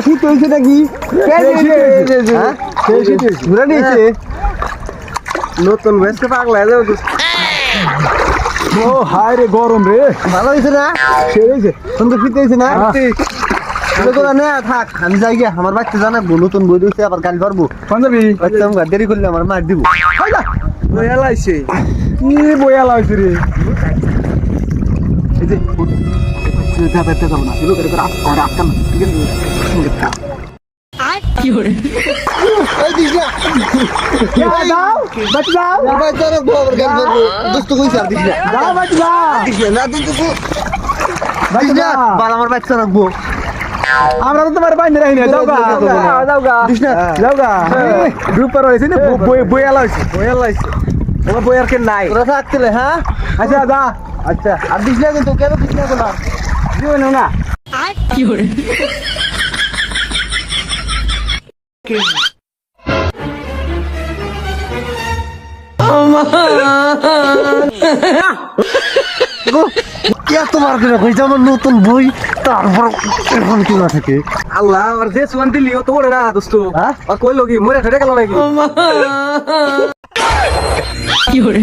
শীত হয়েছে নাকি? নতুন বেসকে পাগলা হয়ে যাবে। ও হায় রে গরম রে। ভালো হয়েছে না? সে হয়েছে সুন্দর শীত হয়েছে না? থাক আমি যাই গিয়া, আমার বাচ্চা জানাবো নতুন বই দিচ্ছে, আবার গাল পারবো। পাঞ্জাবি বাচ্চা আমার দেরি করলে আমার মার দিব। বয়া লাইছে কি বয়া লাইছে রে। এই যে যাবো না এগুলো করে আটকান কি করে যাও বাচ্চা যাও বাচ্চা রাখবো, আবার গাল পারবো। দোস্ত কইছে আর দিস না। যাও বাচ্চা দিস না দিস না। বাচ্চা আমার বাচ্চা রাখবো। আমরা তো তোমার বাইরে রাখি না। যাও গা যাও গা দিস না। যাও গা গ্রুপ পার হইছে না বয়া লাইছে আমার বই আর কে নাই। তোরা থাকছিলে হ্যাঁ? আচ্ছা যা আচ্ছা আর দিস না কিন্তু, কেন দিস না তোরা? দিও না কি করে তোমার করে কইছে আমার নতুন বই, তারপর এখন কি না থাকে। আল্লাহ আর যে সুয়ান দিলি ও তো ওরে না দোস্ত হ্যাঁ? আর কইলো কি মরে ঠেড়ে গেল নাকি কি করে